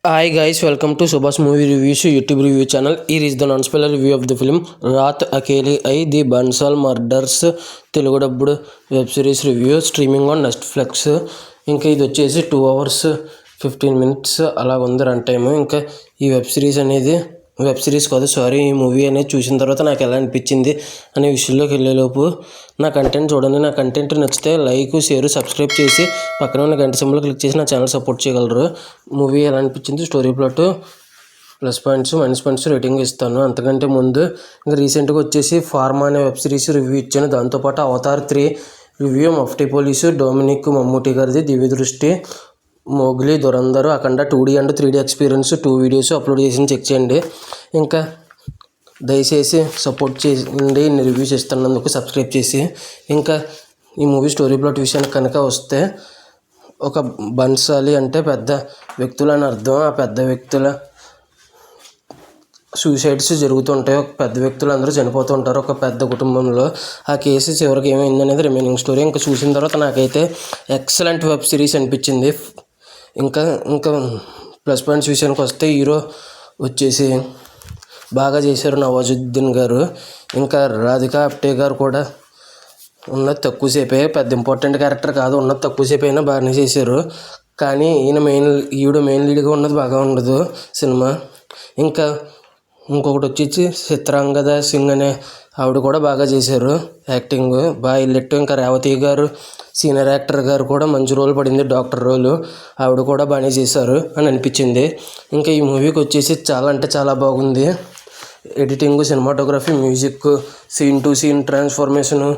Hi guys, welcome to Subhash Movie Reviews YouTube review channel. Here is the non-spoiler review of the film Raat Akeli Ai The Bansal Murders Telugu dubbed web series review streaming on Netflix. ఇంకా ఇది వచ్చేసి 2 hours 15 minutes అలా ఉంది run time. ఇంకా ఈ web series కాదు sorry, ఈ movie అనేది చూసిన తర్వాత నాకు ఎలా అనిపించింది అనే విషయంలోకి వెళ్ళేలోపు నా కంటెంట్ చూడండి. నా కంటెంట్ నచ్చితే లైక్, షేర్, సబ్స్క్రైబ్ చేసి పక్కన ఉన్న గంట సింబల్ క్లిక్ చేసి నా ఛానల్ సపోర్ట్ చేయగలరు. మూవీ ఎలా అనిపించింది, story plot, plus points, minus points rating ఇస్తాను. అంతకంటే ముందు ఇంకా రీసెంట్గా వచ్చేసి ఫార్మా అనే వెబ్ సిరీస్ రివ్యూ ఇచ్చాను. దాంతోపాటు Avatar 3 review, Mufti police, Dominic Mammootty గారిది, దివ్య దృష్టి, Mowgli, Dhurandhar, Akhanda 2D and 3D experience 2 videos upload చేసి చెక్ చేయండి. ఇంకా దయచేసి సపోర్ట్ చేయండి రివ్యూస్ ఇస్తున్నందుకు సబ్స్క్రైబ్ చేసి. ఇంకా ఈ మూవీ స్టోరీ ప్లాట్ విషయానికి కనుక వస్తే, ఒక బన్సాలి అంటే పెద్ద వ్యక్తులు అని అర్థం. ఆ పెద్ద వ్యక్తుల సూసైడ్స్ జరుగుతుంటాయి. ఒక పెద్ద వ్యక్తులు అందరూ చనిపోతూ ఉంటారు ఒక పెద్ద కుటుంబంలో. ఆ కేసు చివరికి ఏమైంది అనేది రిమైనింగ్ స్టోరీ. ఇంకా చూసిన తర్వాత నాకైతే ఎక్సలెంట్ వెబ్ సిరీస్ అనిపించింది. ఇంకా ప్లస్ పాయింట్స్ విషయానికి వస్తే, హీరో వచ్చేసి బాగా చేశారు నవాజుద్దీన్ గారు. ఇంకా రాధికా ఆప్టే గారు కూడా ఉన్నది తక్కువసేపే, పెద్ద ఇంపార్టెంట్ క్యారెక్టర్ కాదు, ఉన్నది తక్కువసేపు అయినా బాగానే చేశారు. కానీ ఈవిడ మెయిన్ లీడ్గా ఉన్నది బాగా ఉండదు సినిమా. ఇంకా ఇంకొకటి వచ్చేసి చిత్రాంగద సింగ్ అనే ఆవిడ కూడా బాగా చేశారు, యాక్టింగ్ బాగా ఇల్లెట్టు. ఇంకా రేవతి గారు సీనియర్ యాక్టర్ గారు కూడా మంచి రోల్ పడింది, డాక్టర్ రోలు. ఆవిడ కూడా బాగానే చేశారు అని అనిపించింది. ఇంకా ఈ మూవీకి వచ్చేసి చాలా అంటే చాలా బాగుంది. Editing, cinematography, music, scene to scene transformation,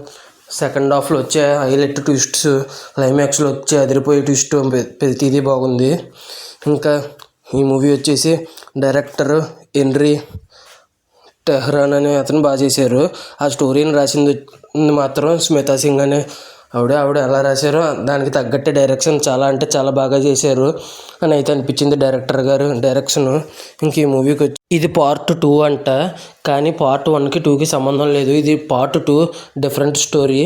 second హాఫ్లో వచ్చే హైలైట్ ట్విస్ట్స్, క్లైమాక్స్లో వచ్చే అదిరిపోయే ట్విస్ట్, ప్రతిదీ బాగుంది. ఇంకా ఈ మూవీ వచ్చేసి డైరెక్టర్ హెన్రీ టెహ్రాన్ అనే అతను బాగా చేశారు. ఆ స్టోరీని రాసింది మాత్రం స్మితా సింగ్ అనే ఆవిడ ఎలా రాశారో దానికి తగ్గట్టే డైరెక్షన్ చాలా అంటే చాలా బాగా చేశారు అని అయితే అనిపించింది డైరెక్టర్ గారు డైరెక్షను. ఇంక ఈ మూవీకి వచ్చి ఇది పార్ట్ 2 అంట, కానీ పార్ట్ 1కి 2కి సంబంధం లేదు. ఇది పార్ట్ 2 డిఫరెంట్ స్టోరీ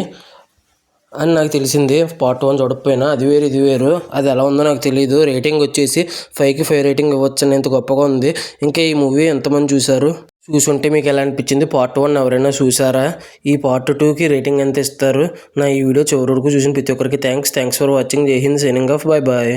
అని నాకు తెలిసింది. పార్ట్ 1 చూడకపోయినా అది వేరు ఇది వేరు, అది ఎలా ఉందో నాకు తెలియదు. రేటింగ్ వచ్చేసి 5కి 5 రేటింగ్ ఇవ్వచ్చు అని ఎంత గొప్పగా ఉంది. ఇంకా ఈ మూవీ ఎంతమంది చూసుంటే మీకు ఎలా అనిపించింది? పార్ట్ 1 ఎవరైనా చూసారా? ఈ పార్ట్ 2కి రేటింగ్ ఎంత ఇస్తారు? నా ఈ వీడియో చివరి వరకు చూసిన ప్రతి ఒక్కరికి థ్యాంక్స్ ఫర్ వాచింగ్. జై Hind, signing off, bye bye.